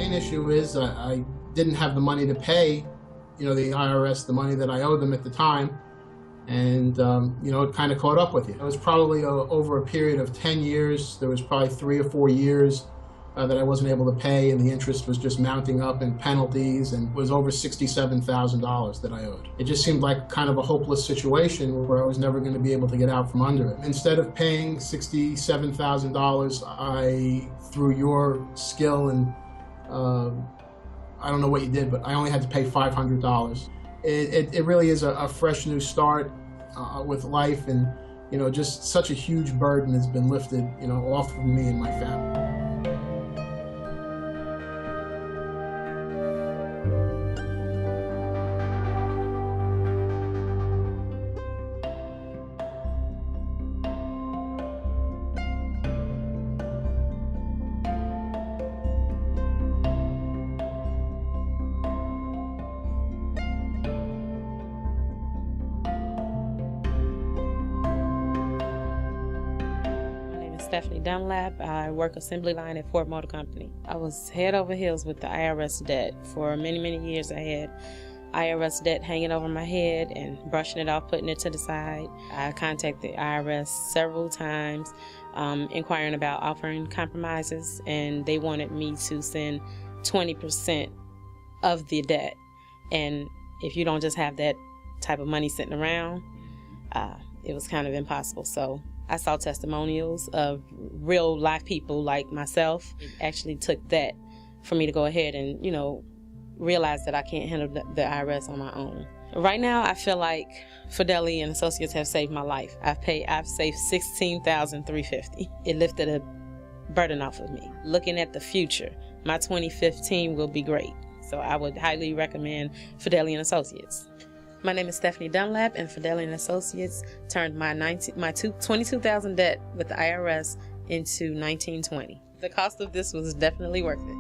main issue is I didn't have the money to pay, the IRS, the money that I owed them at the time. And, it kind of caught up with you. It was probably over a period of 10 years. There was probably 3 or 4 years that I wasn't able to pay, and the interest was just mounting up and penalties, and it was over $67,000 that I owed. It just seemed like kind of a hopeless situation where I was never going to be able to get out from under it. Instead of paying $67,000, I, through your skill and I don't know what you did, but I only had to pay $500. It really is a fresh new start with life, and just such a huge burden has been lifted off of me and my family. Stephanie Dunlap. I work assembly line at Ford Motor Company. I was head over heels with the IRS debt. For many, many years I had IRS debt hanging over my head and brushing it off, putting it to the side. I contacted the IRS several times, inquiring about offering compromises, and they wanted me to send 20% of the debt. And if you don't just have that type of money sitting around, it was kind of impossible. So I saw testimonials of real life people like myself. It actually took that for me to go ahead and, realize that I can't handle the IRS on my own. Right now, I feel like Fedele and Associates have saved my life. I've saved $16,350. It lifted a burden off of me. Looking at the future, my 2015 will be great. So I would highly recommend Fedele and Associates. My name is Stephanie Dunlap, and Fedele and Associates turned my $22,000 debt with the IRS into $1920. The cost of this was definitely worth it.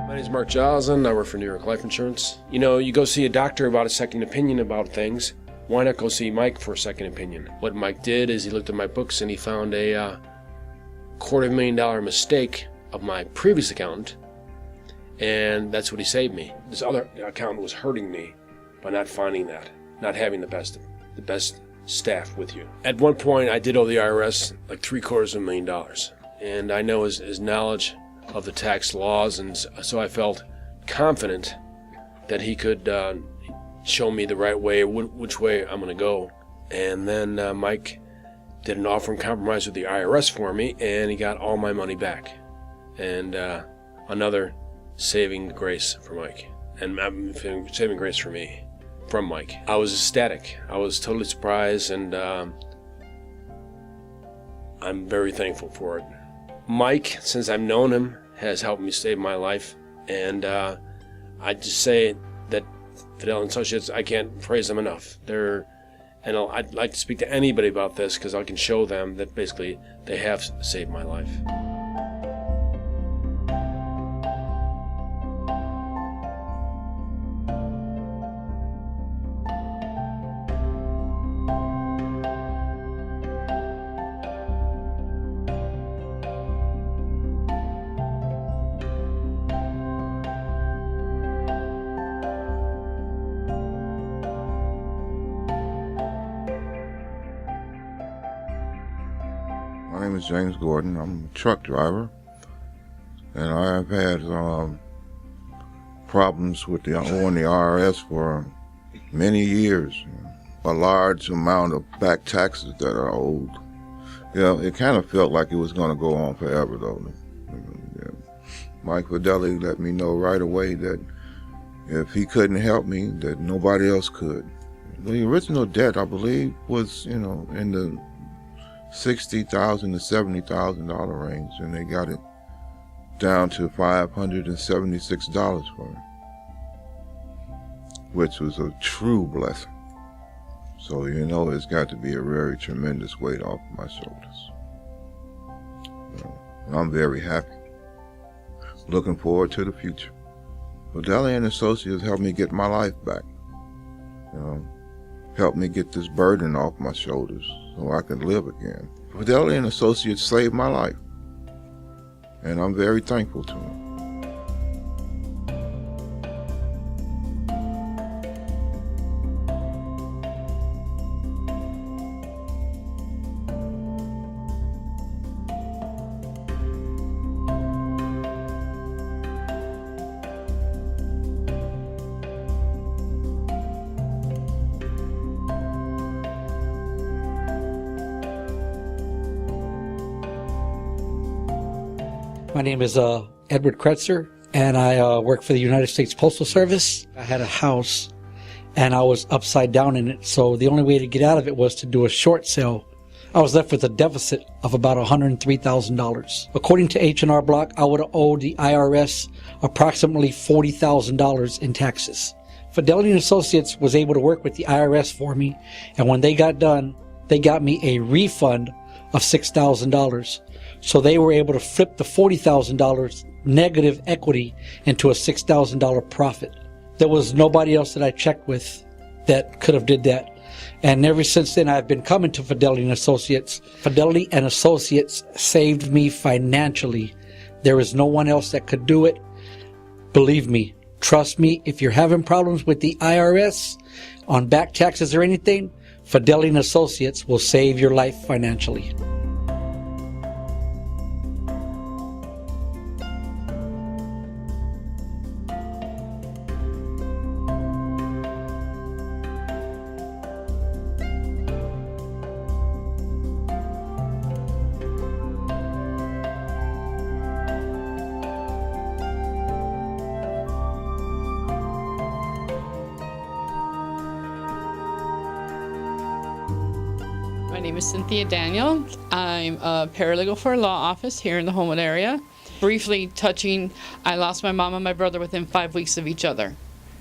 My name is Mark Joslin. I work for New York Life Insurance. You go see a doctor about a second opinion about things. Why not go see Mike for a second opinion? What Mike did is he looked at my books and he found a $250,000 mistake of my previous accountant, and that's what he saved me. This other accountant was hurting me by not finding that, not having the best staff with you. At one point, I did owe the IRS like $750,000, and I know his knowledge of the tax laws, and so I felt confident that he could show me the right way, which way I'm going to go. And then Mike did an offer and compromise with the IRS for me, and he got all my money back. And another saving grace for Mike, and saving grace for me from Mike. I was ecstatic. I was totally surprised, and I'm very thankful for it. Mike, since I've known him, has helped me save my life, and I just say that Fedele and Associates, I can't praise them enough. I'd like to speak to anybody about this because I can show them that basically they have saved my life. My name is James Gordon. I'm a truck driver, and I've had problems with owing the IRS for many years. A large amount of back taxes that are owed. It kind of felt like it was going to go on forever, though. Mike Fedele let me know right away that if he couldn't help me, that nobody else could. The original debt, I believe, was in the $60,000 to $70,000 range, and they got it down to $576 for it. which was a true blessing. So, you know, it's got to be a very tremendous weight off my shoulders. And I'm very happy. Looking forward to the future. Fedele and Associates helped me get my life back. You know, helped me get this burden off my shoulders so I can live again. Fedele and Associates saved my life, and I'm very thankful to them. My name is Edward Kretzer, and I work for the United States Postal Service. I had a house, and I was upside down in it, so the only way to get out of it was to do a short sale. I was left with a deficit of about $103,000. According to H&R Block, I would have owed the IRS approximately $40,000 in taxes. Fedele and Associates was able to work with the IRS for me, and when they got done, they got me a refund of $6,000. So they were able to flip the $40,000 negative equity into a $6,000 profit. There was nobody else that I checked with that could have did that. And ever since then, I've been coming to Fedele and Associates. Fedele and Associates saved me financially. There is no one else that could do it. Believe me, trust me, if you're having problems with the IRS on back taxes or anything, Fedele and Associates will save your life financially. My name is Cynthia Daniel. I'm a paralegal for a law office here in the Homewood area. Briefly touching, I lost my mom and my brother within 5 weeks of each other.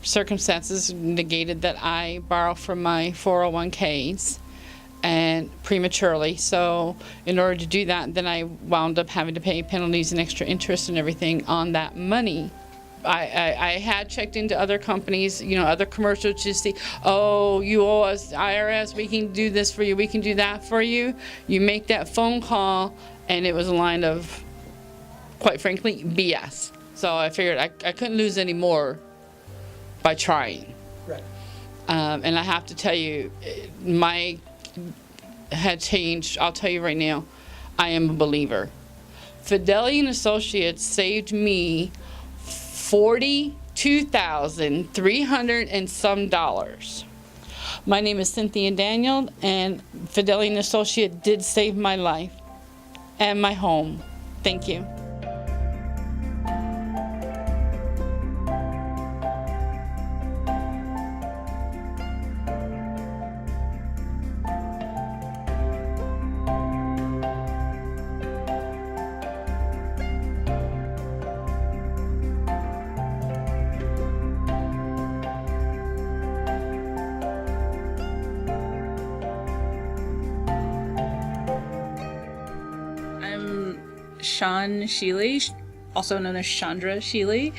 Circumstances negated that I borrow from my 401ks and prematurely. So in order to do that, then I wound up having to pay penalties and extra interest and everything on that money. I had checked into other companies, you know, other commercials to see, oh, you owe us IRS, we can do this for you, we can do that for you. You make that phone call, and it was a line of, quite frankly, BS. So I figured I couldn't lose any more by trying. Right. And I have to tell you, my had changed. I'll tell you right now, I am a believer. Fedele and Associates saved me $42,300 and some dollars. My name is Cynthia Daniel, and Fedele and Associates did save my life and my home. Thank you. Sean Sheely, also known as Chandra Sheely.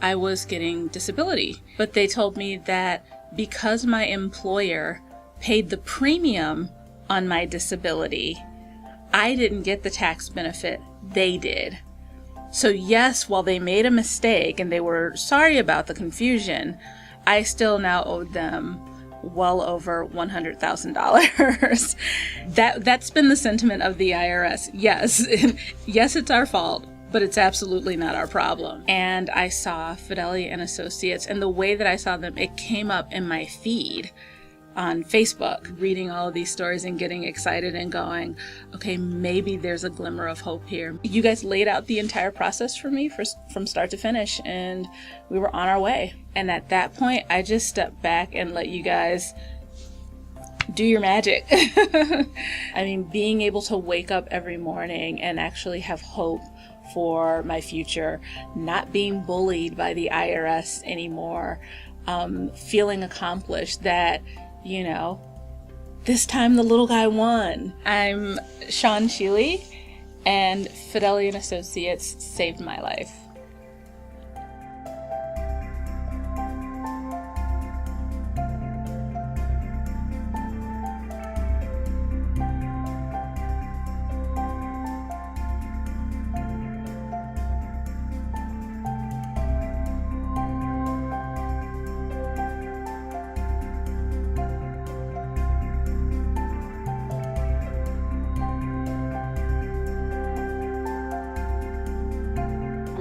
I was getting disability, but they told me that because my employer paid the premium on my disability, I didn't get the tax benefit, they did. So yes, while they made a mistake and they were sorry about the confusion, I still now owed them well over $100,000. That's been the sentiment of the IRS. Yes, yes, it's our fault, but it's absolutely not our problem. And I saw Fedele and Associates, and the way that I saw them, it came up in my feed on Facebook, reading all of these stories and getting excited and going, okay, maybe there's a glimmer of hope here. You guys laid out the entire process for me from start to finish, and we were on our way. And at that point, I just stepped back and let you guys do your magic. I mean, being able to wake up every morning and actually have hope for my future, not being bullied by the IRS anymore, feeling accomplished that, you know, this time the little guy won. I'm Shawn Sheely, and Fedele and Associates saved my life.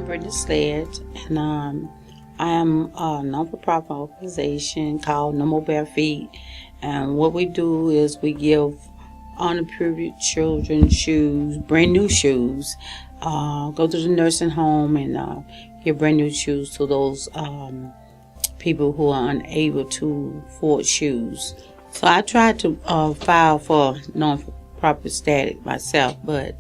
Brittany Sledge, and I am a non-for-profit organization called No More Bare Feet. And what we do is we give underprivileged children shoes, brand new shoes. Go to the nursing home and give brand new shoes to those people who are unable to afford shoes. So I tried to file for non-for-profit status myself, but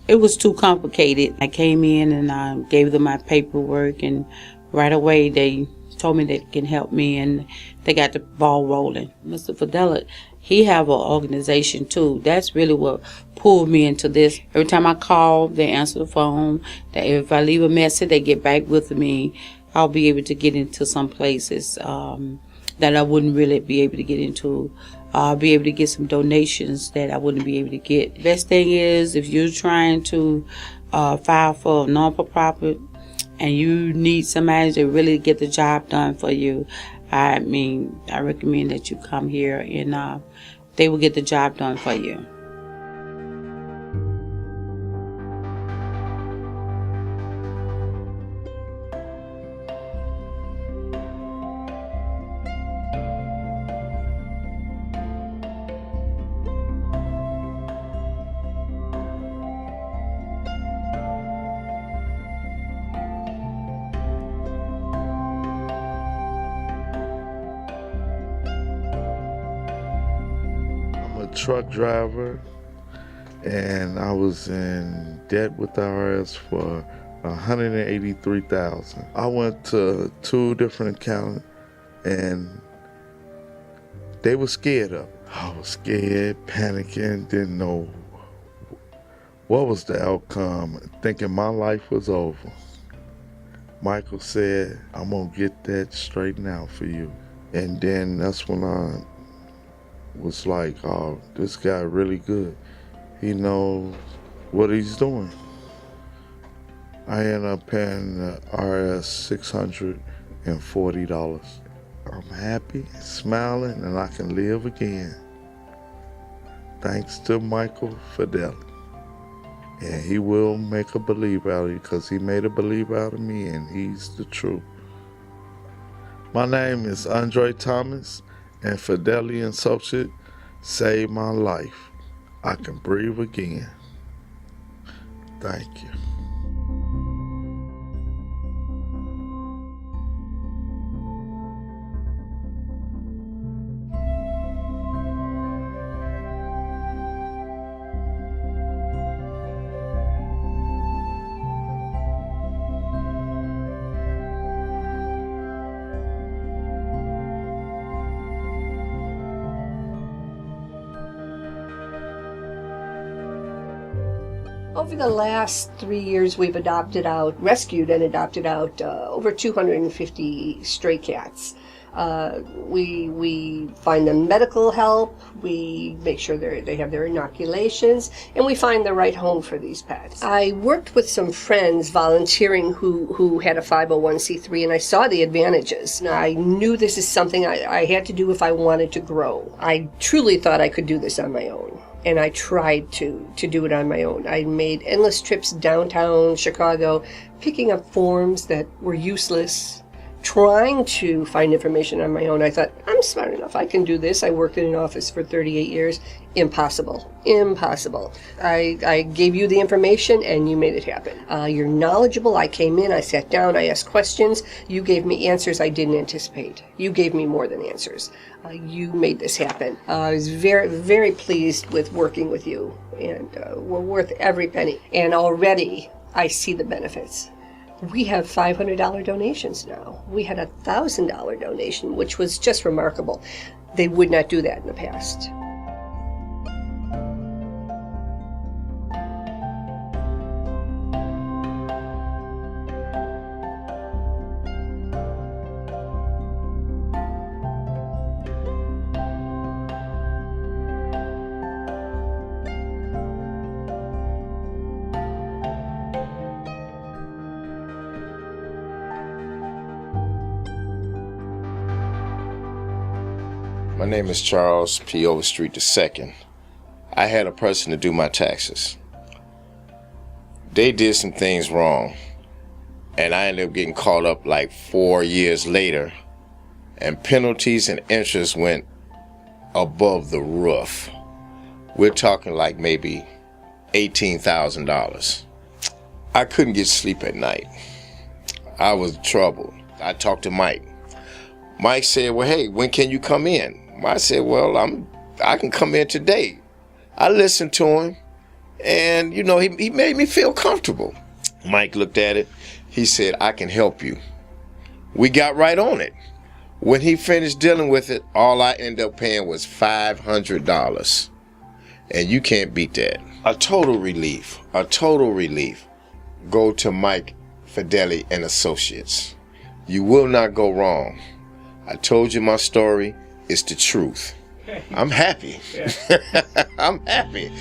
it was too complicated. I came in and I gave them my paperwork, and right away they told me they can help me, and they got the ball rolling. Mr. Fedele, he have an organization too. That's really what pulled me into this. Every time I call, they answer the phone. If I leave a message, they get back with me. I'll be able to get into some places that I wouldn't really be able to get into. I'll be able to get some donations that I wouldn't be able to get. Best thing is, if you're trying to file for a non-for-profit and you need somebody to really get the job done for you, I recommend that you come here and they will get the job done for you. Truck driver, and I was in debt with the IRS for $183,000. I went to 2 different accountants, and they were scared of it. I was scared, panicking, didn't know what was the outcome, thinking my life was over. Michael said, "I'm gonna get that straightened out for you." And then that's when I was like, oh, this guy really good. He knows what he's doing. I ended up paying the IRS $640. I'm happy, smiling, and I can live again. Thanks to Michael Fedele. And he will make a believer out of you, because he made a believer out of me, and he's the truth. My name is Andre Thomas, and Fedele and Associates saved my life. I can breathe again. Thank you. Over the last 3 years, we've rescued and adopted out over 250 stray cats. We find them medical help, we make sure they have their inoculations, and we find the right home for these pets. I worked with some friends volunteering who had a 501c3, and I saw the advantages. I knew this is something I had to do if I wanted to grow. I truly thought I could do this on my own. And I tried to do it on my own. I made endless trips downtown Chicago, picking up forms that were useless, trying to find information on my own. I thought, I'm smart enough, I can do this. I worked in an office for 38 years. Impossible. I gave you the information and you made it happen. You're knowledgeable. I came in, I sat down, I asked questions. You gave me answers I didn't anticipate. You gave me more than answers. You made this happen. I was very, very pleased with working with you, and we're worth every penny. And already I see the benefits. We have $500 donations now. We had a $1,000 donation, which was just remarkable. They would not do that in the past. My name is Charles P. Overstreet II. I had a person to do my taxes. They did some things wrong, and I ended up getting caught up like 4 years later, and penalties and interest went above the roof. We're talking like maybe $18,000. I couldn't get sleep at night. I was troubled. I talked to Mike. Mike said, well, hey, when can you come in? I said, well, I can come in today. I listened to him, and, you know, he made me feel comfortable. Mike looked at it. He said, I can help you. We got right on it. When he finished dealing with it, all I ended up paying was $500. And you can't beat that. A total relief. A total relief. Go to Mike Fedele and Associates. You will not go wrong. I told you my story. It's the truth. I'm happy. I'm happy.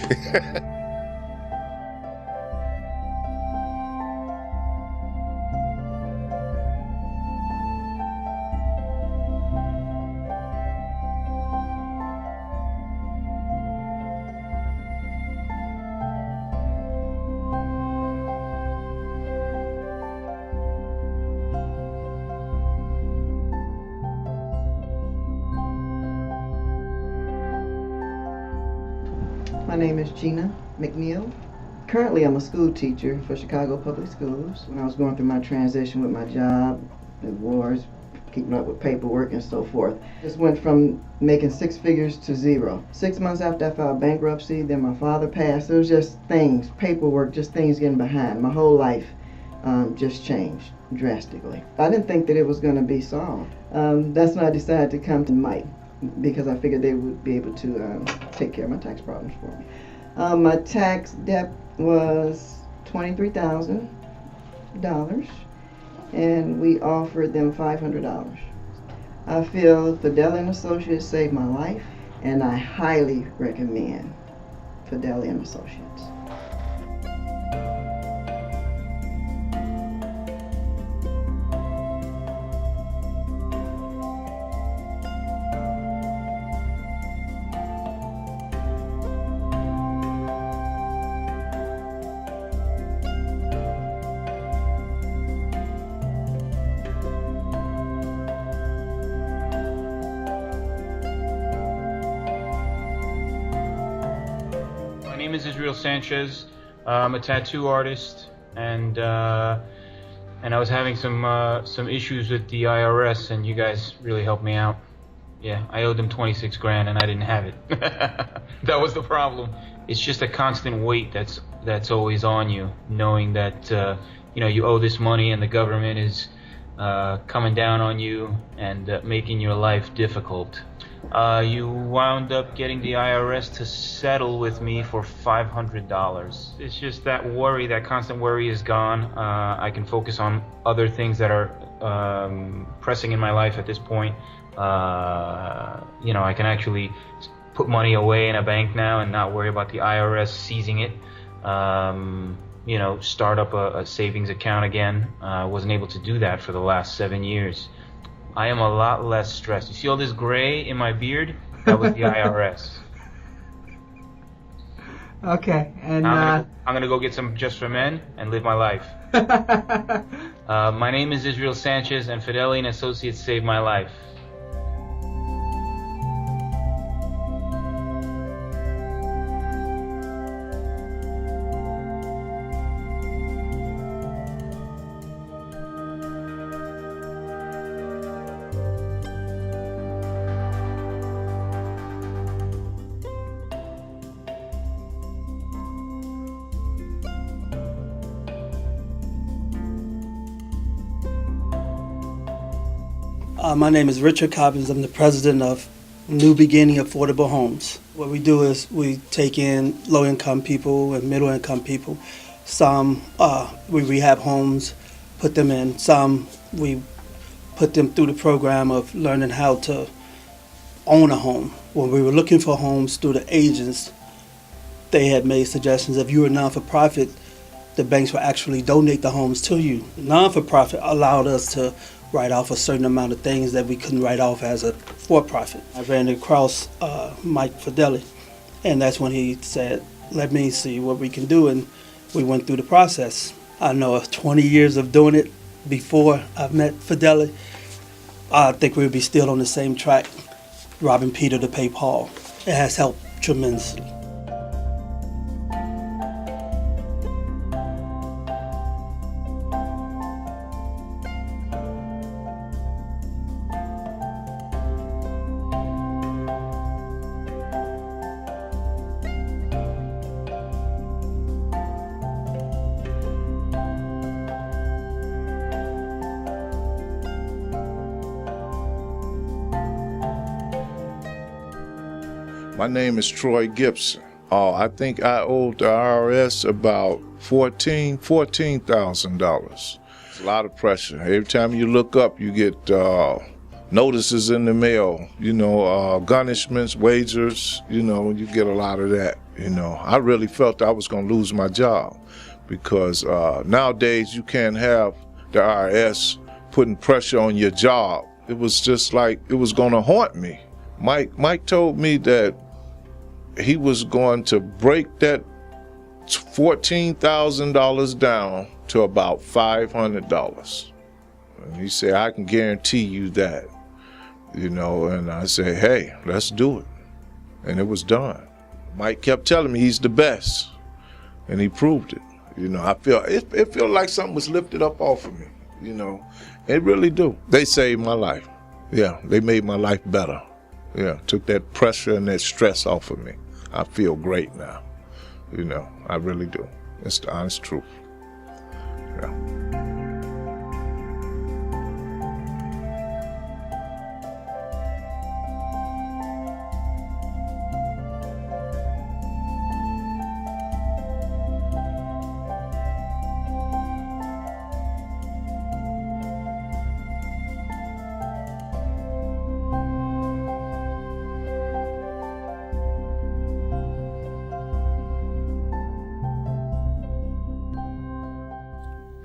My name is Gina McNeil. Currently, I'm a school teacher for Chicago Public Schools. When I was going through my transition with my job, divorce, keeping up with paperwork and so forth, just went from making 6 figures to 0. 6 months after I filed bankruptcy, then my father passed. It was just things, paperwork, just things getting behind. My whole life just changed drastically. I didn't think that it was going to be solved. That's when I decided to come to Mike, because I figured they would be able to take care of my tax problems for me. My tax debt was $23,000, and we offered them $500. I feel Fedele and Associates saved my life, and I highly recommend Fedele and Associates. My name is Israel Sanchez. I'm a tattoo artist, and I was having some issues with the IRS, and you guys really helped me out. Yeah, I owed them 26 grand, and I didn't have it. That was the problem. It's just a constant weight that's always on you, knowing that you owe this money, and the government is coming down on you and making your life difficult. You wound up getting the IRS to settle with me for $500. It's just that worry, that constant worry is gone. I can focus on other things that are pressing in my life at this point. I can actually put money away in a bank now and not worry about the IRS seizing it. Start up a savings account again. I wasn't able to do that for the last 7 years. I am a lot less stressed. You see all this gray in my beard? That was the IRS. Okay, and I'm gonna go get some Just for Men and live my life. My name is Israel Sanchez, and Fedele and Associates saved my life. My name is Richard Cobbins. I'm the president of New Beginning Affordable Homes. What we do is we take in low-income people and middle-income people. Some we rehab homes, put them in. Some we put them through the program of learning how to own a home. When we were looking for homes through the agents, they had made suggestions if you were non-for-profit, the banks would actually donate the homes to you. Non-for-profit allowed us to write off a certain amount of things that we couldn't write off as a for-profit. I ran across Mike Fedele, and that's when he said, let me see what we can do, and we went through the process. I know of 20 years of doing it before I met Fedele. I think we would be still on the same track, robbing Peter to pay Paul. It has helped tremendously. My name is Troy Gibson. I think I owed the IRS about $14,000. It's a lot of pressure. Every time you look up, you get notices in the mail, garnishments, wagers, you get a lot of that, I really felt I was going to lose my job because nowadays you can't have the IRS putting pressure on your job. It was just like it was going to haunt me. Mike told me that he was going to break that $14,000 down to about $500. And he said, I can guarantee you that, and I said, hey, let's do it. And it was done. Mike kept telling me he's the best, and he proved it. I feel it felt like something was lifted up off of me, It really do. They saved my life. Yeah, they made my life better. Yeah, took that pressure and that stress off of me. I feel great now. I really do. It's the honest truth. Yeah.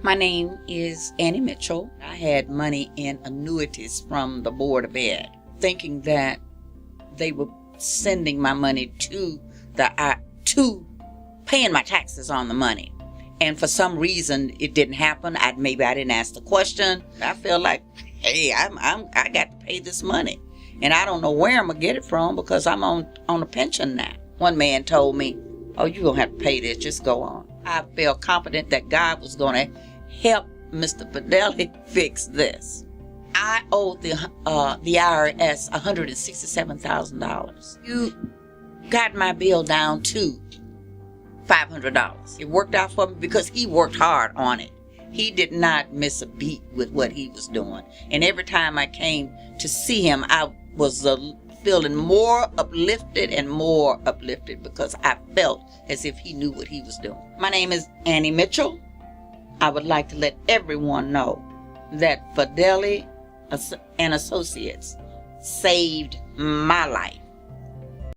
My name is Annie Mitchell. I had money in annuities from the Board of Ed, thinking that they were sending my money to paying my taxes on the money. And for some reason, it didn't happen. Maybe I didn't ask the question. I feel like, hey, I got to pay this money. And I don't know where I'm going to get it from because I'm on a pension now. One man told me, oh, you're going to have to pay this. Just go on. I felt confident that God was going to help Mr. Fedele fix this. I owed the IRS $167,000. You got my bill down to $500. It worked out for me because he worked hard on it. He did not miss a beat with what he was doing. And every time I came to see him, I was feeling more uplifted because I felt as if he knew what he was doing. My name is Annie Mitchell. I would like to let everyone know that Fedele and Associates saved my life.